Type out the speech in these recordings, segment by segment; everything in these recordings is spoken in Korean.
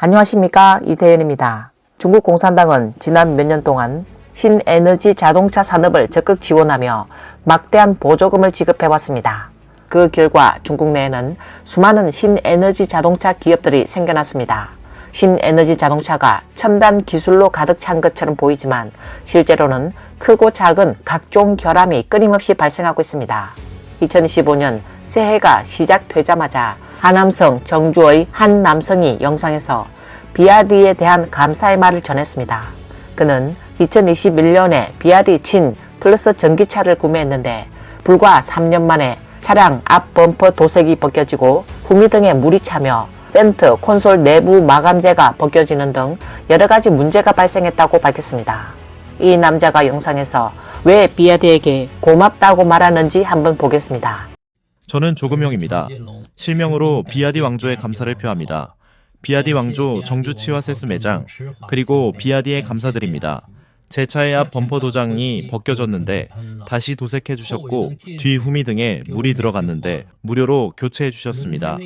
안녕하십니까, 이태현입니다. 중국 공산당은 지난 몇 년 동안 신에너지 자동차 산업을 적극 지원하며 막대한 보조금을 지급해왔습니다. 그 결과 중국 내에는 수많은 신에너지 자동차 기업들이 생겨났습니다. 신에너지 자동차가 첨단 기술로 가득 찬 것처럼 보이지만 실제로는 크고 작은 각종 결함이 끊임없이 발생하고 있습니다. 2015년 새해가 시작되자마자 하남성 정주의 한 남성이 영상에서 비아디에 대한 감사의 말을 전했습니다. 그는 2021년에 비아디 친 플러스 전기차를 구매했는데 불과 3년 만에 차량 앞 범퍼 도색이 벗겨지고 후미등에 물이 차며 센터 콘솔 내부 마감재가 벗겨지는 등 여러가지 문제가 발생했다고 밝혔습니다. 이 남자가 영상에서 왜 비아디에게 고맙다고 말하는지 한번 보겠습니다. 저는 조금용입니다. 실명으로 비아디 왕조에 감사를 표합니다. 비아디 왕조 정주 치와세스 매장, 그리고 비아디에 감사드립니다. 제 차의 앞 범퍼 도장이 벗겨졌는데 다시 도색해 주셨고 뒤 후미 등에 물이 들어갔는데 무료로 교체해 주셨습니다.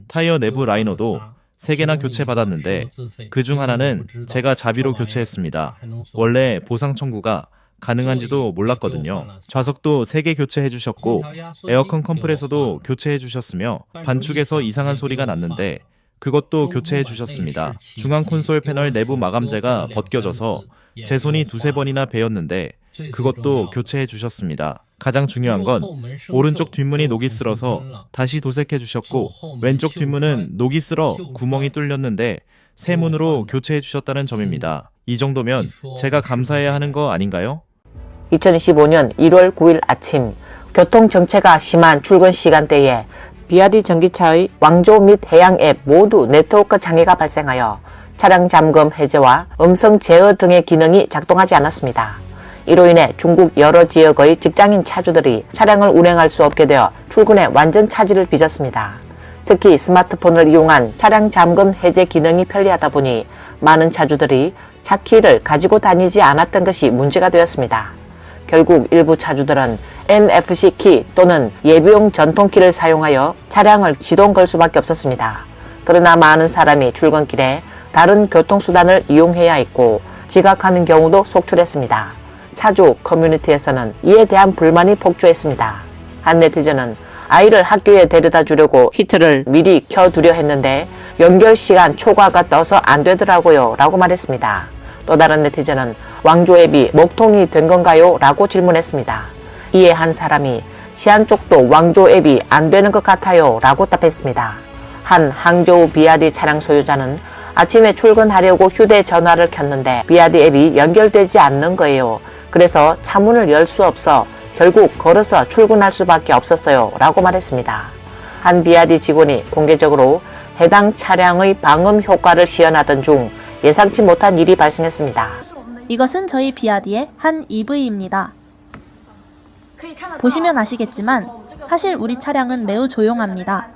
타이어 내부 라이너도 3개나 교체받았는데 그중 하나는 제가 자비로 교체했습니다. 원래 보상 청구가 가능한지도 몰랐거든요. 좌석도 3개 교체해 주셨고 에어컨 컴프레서도 교체해 주셨으며 반축에서 이상한 소리가 났는데 그것도 교체해 주셨습니다. 중앙 콘솔 패널 내부 마감재가 벗겨져서 제 손이 2-3번이나 베었는데 그것도 교체해 주셨습니다. 가장 중요한 건 오른쪽 뒷문이 녹이 쓸어서 다시 도색해 주셨고 왼쪽 뒷문은 녹이 쓸어 구멍이 뚫렸는데 새 문으로 교체해 주셨다는 점입니다. 이 정도면 제가 감사해야 하는 거 아닌가요? 2015년 1월 9일 아침 교통정체가 심한 출근 시간대에 비아디 전기차의 왕조 및 해양 앱 모두 네트워크 장애가 발생하여 차량 잠금 해제와 음성 제어 등의 기능이 작동하지 않았습니다. 이로 인해 중국 여러 지역의 직장인 차주들이 차량을 운행할 수 없게 되어 출근에 완전 차질을 빚었습니다. 특히 스마트폰을 이용한 차량 잠금 해제 기능이 편리하다 보니 많은 차주들이 차키를 가지고 다니지 않았던 것이 문제가 되었습니다. 결국 일부 차주들은 NFC 키 또는 예비용 전통키를 사용하여 차량을 시동 걸 수밖에 없었습니다. 그러나 많은 사람이 출근길에 다른 교통수단을 이용해야 했고 지각하는 경우도 속출했습니다. 차주 커뮤니티에서는 이에 대한 불만이 폭주했습니다. 한 네티즌은 아이를 학교에 데려다 주려고 히트를 미리 켜두려 했는데 연결 시간 초과가 떠서 안 되더라고요 라고 말했습니다. 또 다른 네티즌은 왕조 앱이 먹통이 된 건가요? 라고 질문했습니다. 이에 한 사람이 시안 쪽도 왕조 앱이 안 되는 것 같아요 라고 답했습니다. 한 항저우 비아디 차량 소유자는 아침에 출근하려고 휴대전화를 켰는데 비아디 앱이 연결되지 않는 거예요. 그래서 차문을 열 수 없어 결국 걸어서 출근할 수밖에 없었어요 라고 말했습니다. 한 비아디 직원이 공개적으로 해당 차량의 방음 효과를 시연하던 중 예상치 못한 일이 발생했습니다. 이것은 저희 비아디의 한 EV입니다. 보시면 아시겠지만 사실 우리 차량은 매우 조용합니다.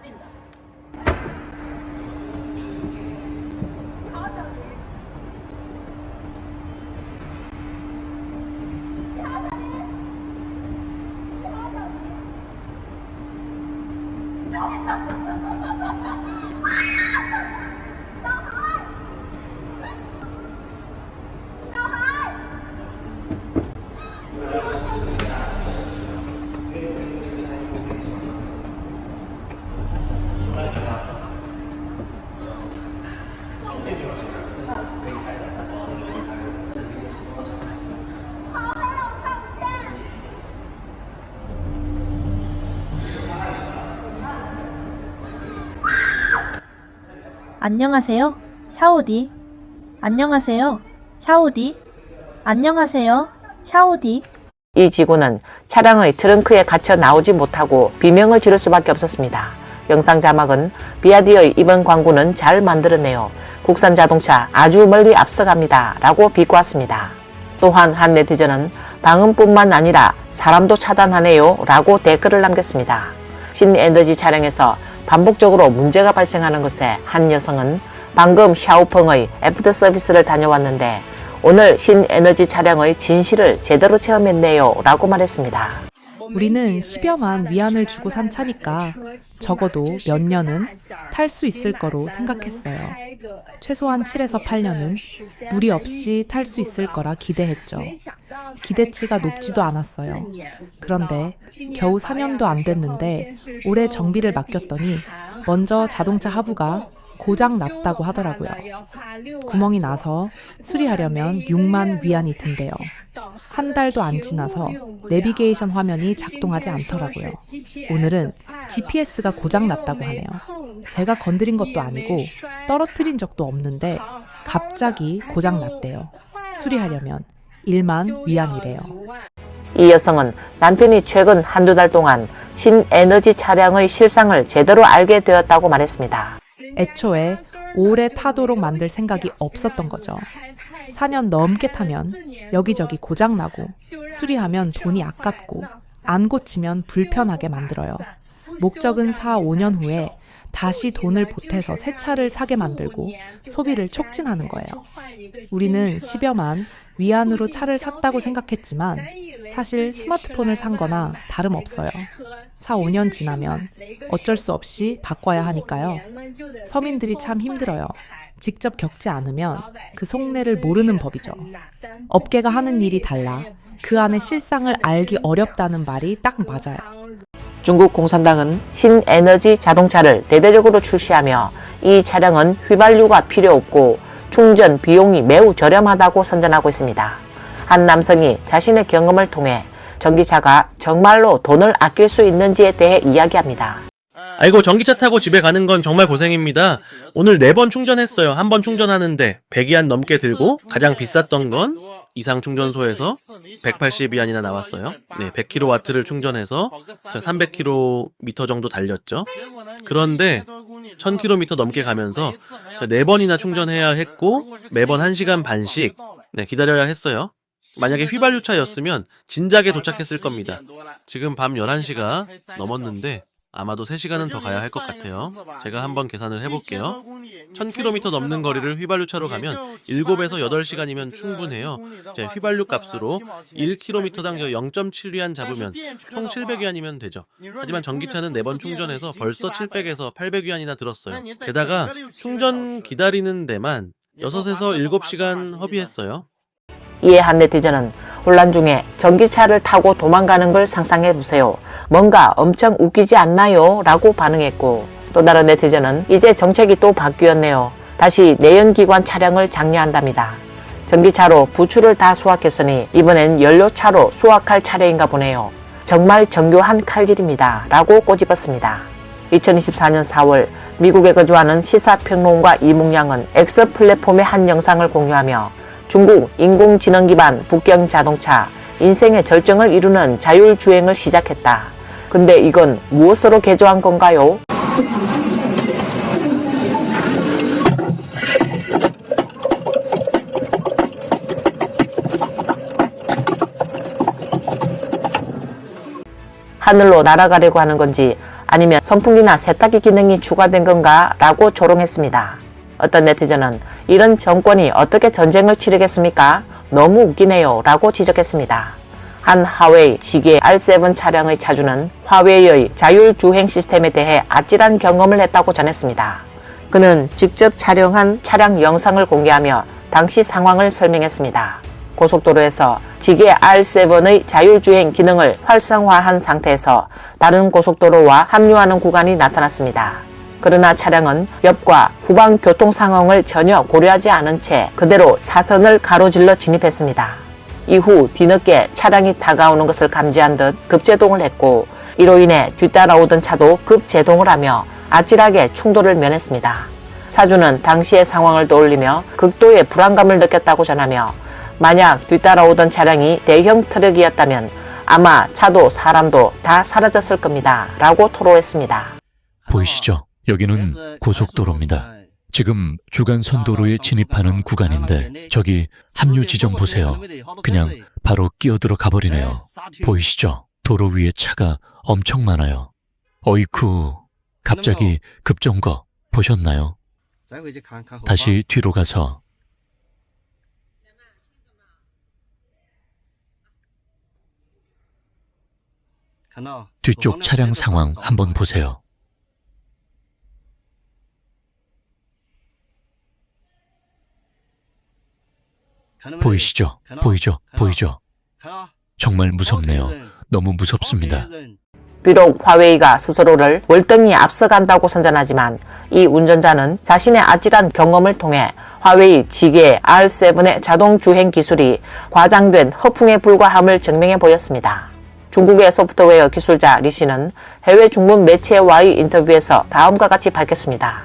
안녕하세요, 샤오디. 안녕하세요, 샤오디. 안녕하세요, 샤오디. 이 직원은 차량의 트렁크에 갇혀 나오지 못하고 비명을 지를 수밖에 없었습니다. 영상 자막은 비아디의 이번 광고는 잘 만들었네요. 국산 자동차 아주 멀리 앞서갑니다 라고 비꼬았습니다. 또한 한 네티즌은 방음뿐만 아니라 사람도 차단하네요 라고 댓글을 남겼습니다. 신에너지 차량에서 반복적으로 문제가 발생하는 것에 한 여성은 방금 샤오펑의 애프터 서비스를 다녀왔는데 오늘 신에너지 차량의 진실을 제대로 체험했네요 라고 말했습니다. 우리는 10여만 위안을 주고 산 차니까 적어도 몇 년은 탈 수 있을 거로 생각했어요. 최소한 7에서 8년은 무리 없이 탈 수 있을 거라 기대했죠. 기대치가 높지도 않았어요. 그런데 겨우 4년도 안 됐는데 올해 정비를 맡겼더니 먼저 자동차 하부가 고장 났다고 하더라고요. 구멍이 나서 수리하려면 6만 위안이 든대요. 한 달도 안 지나서 내비게이션 화면이 작동하지 않더라고요. 오늘은 GPS가 고장 났다고 하네요. 제가 건드린 것도 아니고 떨어뜨린 적도 없는데 갑자기 고장 났대요. 수리하려면 1만 위안이래요. 이 여성은 남편이 최근 한두 달 동안 신에너지 차량의 실상을 제대로 알게 되었다고 말했습니다. 애초에 오래 타도록 만들 생각이 없었던 거죠. 4년 넘게 타면 여기저기 고장나고 수리하면 돈이 아깝고 안 고치면 불편하게 만들어요. 목적은 4, 5년 후에 다시 돈을 보태서 새 차를 사게 만들고 소비를 촉진하는 거예요. 우리는 10여만 위안으로 차를 샀다고 생각했지만 사실 스마트폰을 산 거나 다름없어요. 4, 5년 지나면 어쩔 수 없이 바꿔야 하니까요. 서민들이 참 힘들어요. 직접 겪지 않으면 그 속내를 모르는 법이죠. 업계가 하는 일이 달라 그 안의 실상을 알기 어렵다는 말이 딱 맞아요. 중국 공산당은 신에너지 자동차를 대대적으로 출시하며 이 차량은 휘발유가 필요 없고 충전 비용이 매우 저렴하다고 선전하고 있습니다. 한 남성이 자신의 경험을 통해 전기차가 정말로 돈을 아낄 수 있는지에 대해 이야기합니다. 아이고, 전기차 타고 집에 가는 건 정말 고생입니다. 오늘 4번 충전했어요. 한 번 충전하는데 100위안 넘게 들고 가장 비쌌던 건 이상 충전소에서 180위안이나 나왔어요. 네, 100kW를 충전해서 300km 정도 달렸죠. 그런데 1000km 넘게 가면서 4번이나 충전해야 했고 매번 1시간 반씩 기다려야 했어요. 만약에 휘발유차였으면 진작에 도착했을 겁니다. 지금 밤 11시가 넘었는데 아마도 3시간은 더 가야 할 것 같아요. 제가 한번 계산을 해볼게요. 1000km 넘는 거리를 휘발유차로 가면 7에서 8시간이면 충분해요. 제 휘발유 값으로 1km당 0.7위안 잡으면 총 700위안이면 되죠. 하지만 전기차는 4번 충전해서 벌써 700에서 800위안이나 들었어요. 게다가 충전 기다리는 데만 6에서 7시간 허비했어요. 이에 한 네티즌은 혼란 중에 전기차를 타고 도망가는 걸 상상해보세요. 뭔가 엄청 웃기지 않나요? 라고 반응했고, 또 다른 네티즌은 이제 정책이 또 바뀌었네요. 다시 내연기관 차량을 장려한답니다. 전기차로 부추를 다 수확했으니 이번엔 연료차로 수확할 차례인가 보네요. 정말 정교한 칼질입니다. 라고 꼬집었습니다. 2024년 4월 미국에 거주하는 시사평론가 이묵양은 X 플랫폼의 한 영상을 공유하며 중국 인공지능 기반 북경 자동차 인생의 절정을 이루는 자율주행을 시작했다. 근데 이건 무엇으로 개조한 건가요? 하늘로 날아가려고 하는 건지 아니면 선풍기나 세탁기 기능이 추가된 건가? 라고 조롱했습니다. 어떤 네티즌은 이런 정권이 어떻게 전쟁을 치르겠습니까? 너무 웃기네요. 라고 지적했습니다. 한 하웨이 지계 R7 차량의 차주는 화웨이의 자율주행 시스템에 대해 아찔한 경험을 했다고 전했습니다. 그는 직접 촬영한 차량 영상을 공개하며 당시 상황을 설명했습니다. 고속도로에서 지계 R7의 자율주행 기능을 활성화한 상태에서 다른 고속도로와 합류하는 구간이 나타났습니다. 그러나 차량은 옆과 후방 교통 상황을 전혀 고려하지 않은 채 그대로 차선을 가로질러 진입했습니다. 이후 뒤늦게 차량이 다가오는 것을 감지한 듯 급제동을 했고 이로 인해 뒤따라오던 차도 급제동을 하며 아찔하게 충돌을 면했습니다. 차주는 당시의 상황을 떠올리며 극도의 불안감을 느꼈다고 전하며 만약 뒤따라오던 차량이 대형 트럭이었다면 아마 차도 사람도 다 사라졌을 겁니다. 라고 토로했습니다. 보이시죠? 여기는 고속도로입니다. 지금 주간 선도로에 진입하는 구간인데 저기 합류 지점 보세요. 그냥 바로 끼어들어 가버리네요. 보이시죠? 도로 위에 차가 엄청 많아요. 어이쿠, 갑자기 급정거 보셨나요? 다시 뒤로 가서 뒤쪽 차량 상황 한번 보세요. 보이시죠? 보이죠? 정말 무섭네요. 너무 무섭습니다. 비록 화웨이가 스스로를 월등히 앞서간다고 선전하지만 이 운전자는 자신의 아찔한 경험을 통해 화웨이 지계 R7의 자동 주행 기술이 과장된 허풍에 불과함을 증명해 보였습니다. 중국의 소프트웨어 기술자 리 씨는 해외 중문 매체와의 인터뷰에서 다음과 같이 밝혔습니다.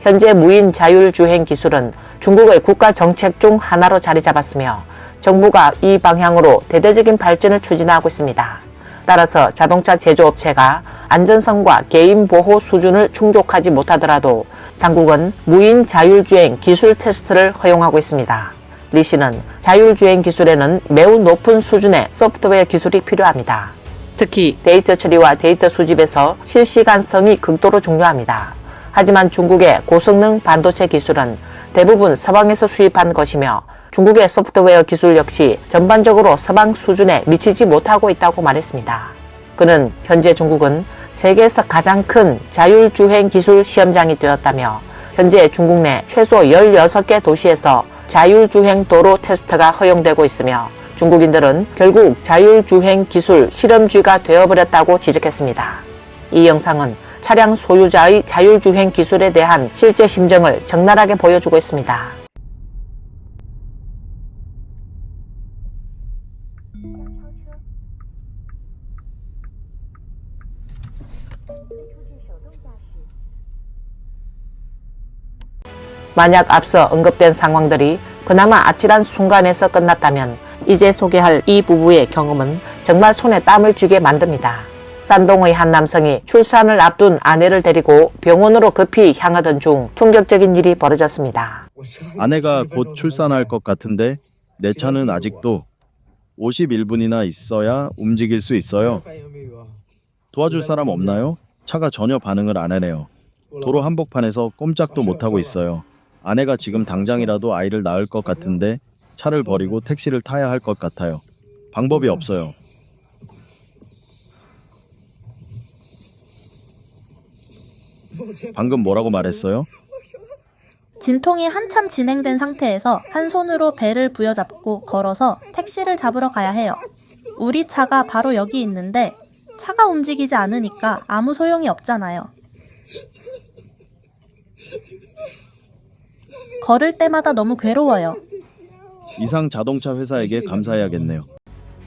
현재 무인 자율주행 기술은 중국의 국가 정책 중 하나로 자리 잡았으며 정부가 이 방향으로 대대적인 발전을 추진하고 있습니다. 따라서 자동차 제조업체가 안전성과 개인 보호 수준을 충족하지 못하더라도 당국은 무인 자율주행 기술 테스트를 허용하고 있습니다. 리 씨는 자율주행 기술에는 매우 높은 수준의 소프트웨어 기술이 필요합니다. 특히 데이터 처리와 데이터 수집에서 실시간성이 극도로 중요합니다. 하지만 중국의 고성능 반도체 기술은 대부분 서방에서 수입한 것이며 중국의 소프트웨어 기술 역시 전반적으로 서방 수준에 미치지 못하고 있다고 말했습니다. 그는 현재 중국은 세계에서 가장 큰 자율주행 기술 시험장이 되었다며 현재 중국 내 최소 16개 도시에서 자율주행 도로 테스트가 허용되고 있으며 중국인들은 결국 자율주행 기술 실험쥐가 되어버렸다고 지적했습니다. 이 영상은 차량 소유자의 자율주행 기술에 대한 실제 심정을 적나라하게 보여주고 있습니다. 만약 앞서 언급된 상황들이 그나마 아찔한 순간에서 끝났다면 이제 소개할 이 부부의 경험은 정말 손에 땀을 쥐게 만듭니다. 산동의 한 남성이 출산을 앞둔 아내를 데리고 병원으로 급히 향하던 중 충격적인 일이 벌어졌습니다. 아내가 곧 출산할 것 같은데 내 차는 아직도 51분이나 있어야 움직일 수 있어요. 도와줄 사람 없나요? 차가 전혀 반응을 안 하네요. 도로 한복판에서 꼼짝도 못하고 있어요. 아내가 지금 당장이라도 아이를 낳을 것 같은데 차를 버리고 택시를 타야 할 것 같아요. 방법이 없어요. 방금 뭐라고 말했어요? 진통이 한참 진행된 상태에서 한 손으로 배를 부여잡고 걸어서 택시를 잡으러 가야 해요. 우리 차가 바로 여기 있는데 차가 움직이지 않으니까 아무 소용이 없잖아요. 걸을 때마다 너무 괴로워요. 이상 자동차 회사에게 감사해야겠네요.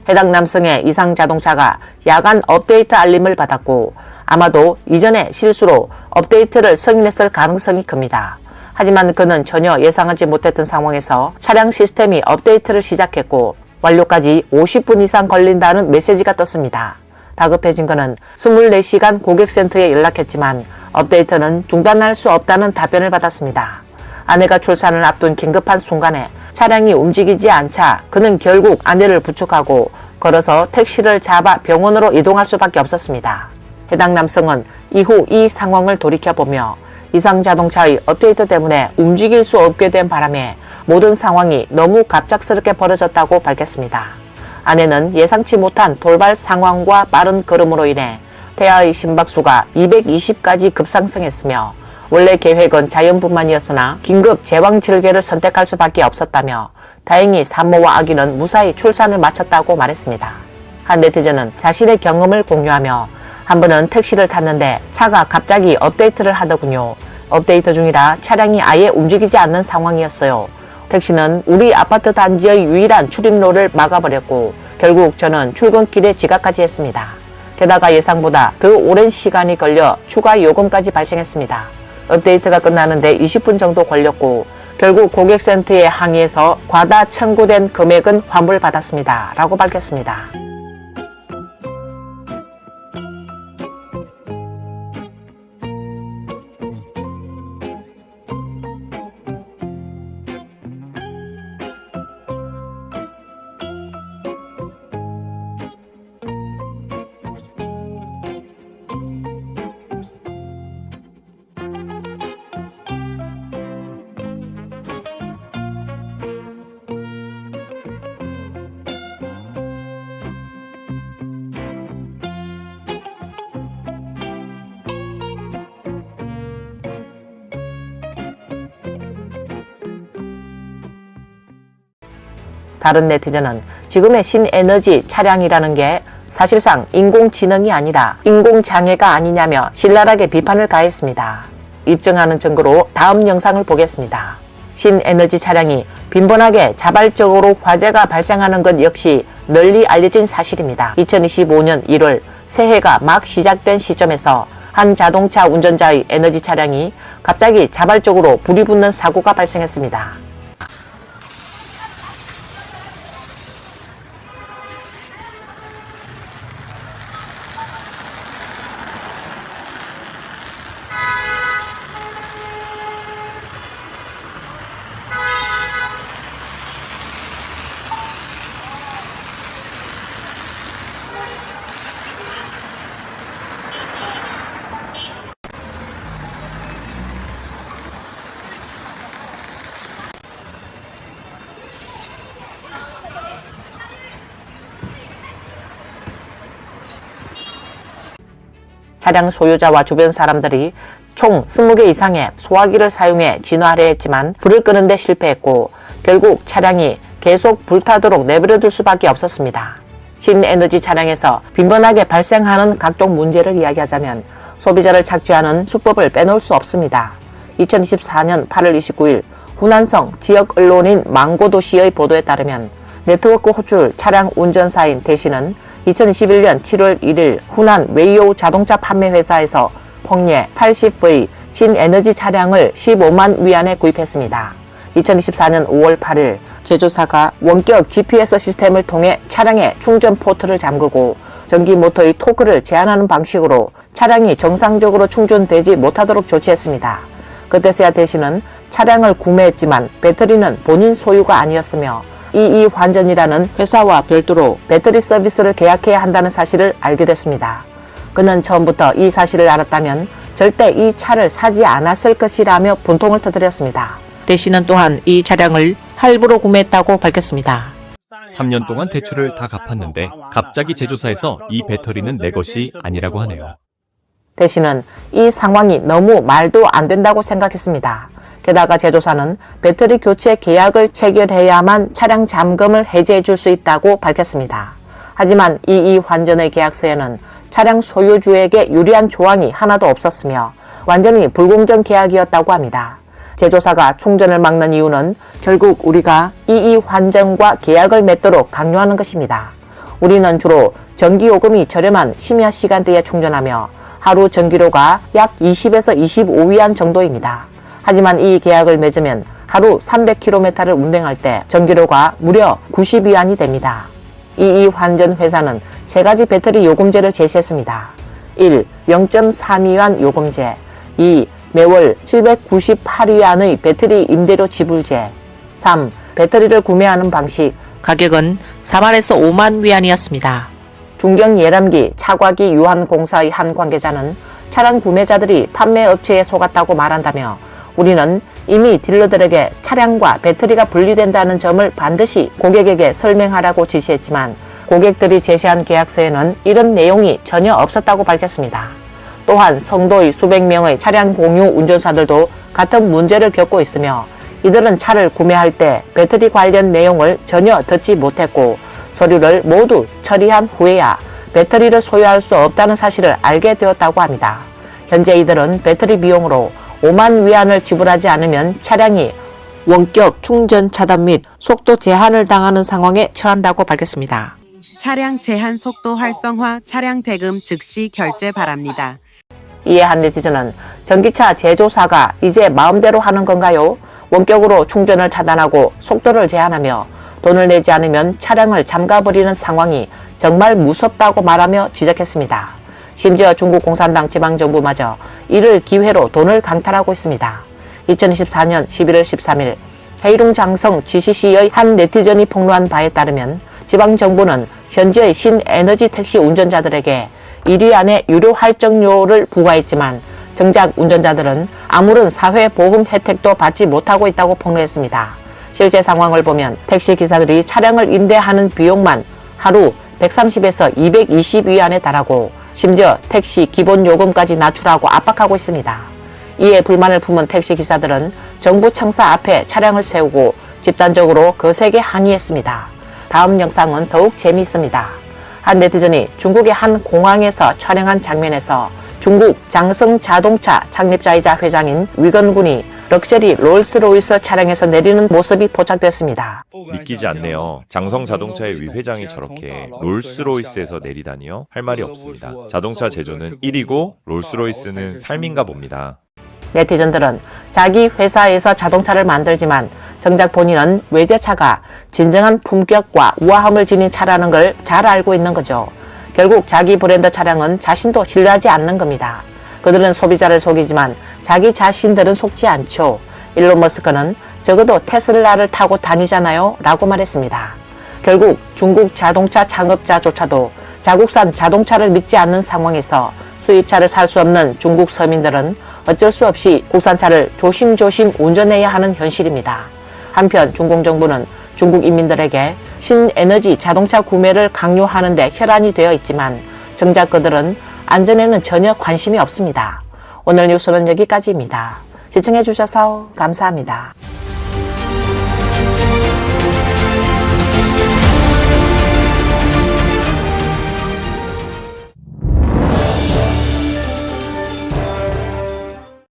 해당 남성의 이상 자동차가 야간 업데이트 알림을 받았고 아마도 이전에 실수로 업데이트를 승인했을 가능성이 큽니다. 하지만 그는 전혀 예상하지 못했던 상황에서 차량 시스템이 업데이트를 시작했고 완료까지 50분 이상 걸린다는 메시지가 떴습니다. 다급해진 그는 24시간 고객센터에 연락했지만 업데이트는 중단할 수 없다는 답변을 받았습니다. 아내가 출산을 앞둔 긴급한 순간에 차량이 움직이지 않자 그는 결국 아내를 부축하고 걸어서 택시를 잡아 병원으로 이동할 수밖에 없었습니다. 해당 남성은 이후 이 상황을 돌이켜보며 이상 자동차의 업데이트 때문에 움직일 수 없게 된 바람에 모든 상황이 너무 갑작스럽게 벌어졌다고 밝혔습니다. 아내는 예상치 못한 돌발 상황과 빠른 걸음으로 인해 태아의 심박수가 220까지 급상승했으며 원래 계획은 자연분만이었으나 긴급 제왕절개를 선택할 수밖에 없었다며 다행히 산모와 아기는 무사히 출산을 마쳤다고 말했습니다. 한 네티즌은 자신의 경험을 공유하며 한 번은 택시를 탔는데 차가 갑자기 업데이트를 하더군요. 업데이트 중이라 차량이 아예 움직이지 않는 상황이었어요. 택시는 우리 아파트 단지의 유일한 출입로를 막아버렸고 결국 저는 출근길에 지각까지 했습니다. 게다가 예상보다 더 오랜 시간이 걸려 추가 요금까지 발생했습니다. 업데이트가 끝나는데 20분 정도 걸렸고 결국 고객센터에 항의해서 과다 청구된 금액은 환불받았습니다. 라고 밝혔습니다. 다른 네티즌은 지금의 신에너지 차량이라는 게 사실상 인공지능이 아니라 인공장애가 아니냐며 신랄하게 비판을 가했습니다. 입증하는 증거로 다음 영상을 보겠습니다. 신에너지 차량이 빈번하게 자발적으로 화재가 발생하는 것 역시 널리 알려진 사실입니다. 2025년 1월 새해가 막 시작된 시점에서 한 자동차 운전자의 에너지 차량이 갑자기 자발적으로 불이 붙는 사고가 발생했습니다. 차량 소유자와 주변 사람들이 총 20개 이상의 소화기를 사용해 진화하려 했지만 불을 끄는 데 실패했고 결국 차량이 계속 불타도록 내버려둘 수밖에 없었습니다. 신에너지 차량에서 빈번하게 발생하는 각종 문제를 이야기하자면 소비자를 착취하는 수법을 빼놓을 수 없습니다. 2024년 8월 29일 후난성 지역 언론인 망고도시의 보도에 따르면 네트워크 호출 차량 운전사인 대 씨는 2021년 7월 1일 후난 웨이오 자동차 판매 회사에서 폭리에 80V 신에너지 차량을 15만 위안에 구입했습니다. 2024년 5월 8일 제조사가 원격 GPS 시스템을 통해 차량의 충전 포트를 잠그고 전기 모터의 토크를 제한하는 방식으로 차량이 정상적으로 충전되지 못하도록 조치했습니다. 그때서야 대 씨는 차량을 구매했지만 배터리는 본인 소유가 아니었으며 이이환전이라는 회사와 별도로 배터리 서비스를 계약해야 한다는 사실을 알게 됐습니다. 그는 처음부터 이 사실을 알았다면 절대 이 차를 사지 않았을 것이라며 분통을 터뜨렸습니다. 대 씨는 또한 이 차량을 할부로 구매했다고 밝혔습니다. 3년 동안 대출을 다 갚았는데 갑자기 제조사에서 이 배터리는 내 것이 아니라고 하네요. 대 씨는 이 상황이 너무 말도 안 된다고 생각했습니다. 게다가 제조사는 배터리 교체 계약을 체결해야만 차량 잠금을 해제해 줄 수 있다고 밝혔습니다. 하지만 이이환전의 계약서에는 차량 소유주에게 유리한 조항이 하나도 없었으며 완전히 불공정 계약이었다고 합니다. 제조사가 충전을 막는 이유는 결국 우리가 이이환전과 계약을 맺도록 강요하는 것입니다. 우리는 주로 전기요금이 저렴한 심야 시간대에 충전하며 하루 전기료가 약 20에서 25위안 정도입니다. 하지만 이 계약을 맺으면 하루 300km를 운행할 때 전기료가 무려 90위안이 됩니다. 이이환전 회사는 세 가지 배터리 요금제를 제시했습니다. 1. 0.3위안 요금제 2. 매월 798위안의 배터리 임대료 지불제 3. 배터리를 구매하는 방식 가격은 4만에서 5만 위안이었습니다. 중경 예람기 차과기 유한공사의 한 관계자는 차량 구매자들이 판매업체에 속았다고 말한다며 우리는 이미 딜러들에게 차량과 배터리가 분리된다는 점을 반드시 고객에게 설명하라고 지시했지만 고객들이 제시한 계약서에는 이런 내용이 전혀 없었다고 밝혔습니다. 또한 성도의 수백 명의 차량 공유 운전사들도 같은 문제를 겪고 있으며 이들은 차를 구매할 때 배터리 관련 내용을 전혀 듣지 못했고 서류를 모두 처리한 후에야 배터리를 소유할 수 없다는 사실을 알게 되었다고 합니다. 현재 이들은 배터리 비용으로 5만 위안을 지불하지 않으면 차량이 원격 충전 차단 및 속도 제한을 당하는 상황에 처한다고 밝혔습니다. 차량 제한 속도 활성화 차량 대금 즉시 결제 바랍니다. 이에 한 네티즌은 전기차 제조사가 이제 마음대로 하는 건가요? 원격으로 충전을 차단하고 속도를 제한하며 돈을 내지 않으면 차량을 잠가버리는 상황이 정말 무섭다고 말하며 지적했습니다. 심지어 중국 공산당 지방정부마저 이를 기회로 돈을 강탈하고 있습니다. 2024년 11월 13일 해이룽장성 GCC의 한 네티즌이 폭로한 바에 따르면 지방정부는 현재의 신에너지 택시 운전자들에게 1위 안에 유료 할증료를 부과했지만 정작 운전자들은 아무런 사회보험 혜택도 받지 못하고 있다고 폭로했습니다. 실제 상황을 보면 택시 기사들이 차량을 임대하는 비용만 하루 130에서 220위안에 달하고 심지어 택시 기본 요금까지 낮추라고 압박하고 있습니다. 이에 불만을 품은 택시 기사들은 정부 청사 앞에 차량을 세우고 집단적으로 거세게 항의했습니다. 다음 영상은 더욱 재미있습니다. 한 네티즌이 중국의 한 공항에서 촬영한 장면에서 중국 장성 자동차 창립자이자 회장인 위건군이 럭셔리 롤스로이스 차량에서 내리는 모습이 포착됐습니다. 믿기지 않네요. 장성 자동차의 위 회장이 저렇게 롤스로이스에서 내리다니요? 할 말이 없습니다. 자동차 제조는 1이고 롤스로이스는 삶인가 봅니다. 네티즌들은 자기 회사에서 자동차를 만들지만 정작 본인은 외제차가 진정한 품격과 우아함을 지닌 차라는 걸 잘 알고 있는 거죠. 결국 자기 브랜드 차량은 자신도 신뢰하지 않는 겁니다. 그들은 소비자를 속이지만 자기 자신들은 속지 않죠. 일론 머스크는 적어도 테슬라를 타고 다니잖아요 라고 말했습니다. 결국 중국 자동차 창업자조차도 자국산 자동차를 믿지 않는 상황에서 수입차를 살 수 없는 중국 서민들은 어쩔 수 없이 국산차를 조심조심 운전해야 하는 현실입니다. 한편 중국 정부는 중국 인민들에게 신에너지 자동차 구매를 강요하는 데 혈안이 되어 있지만 정작 그들은 안전에는 전혀 관심이 없습니다. 오늘 뉴스는 여기까지입니다. 시청해주셔서 감사합니다.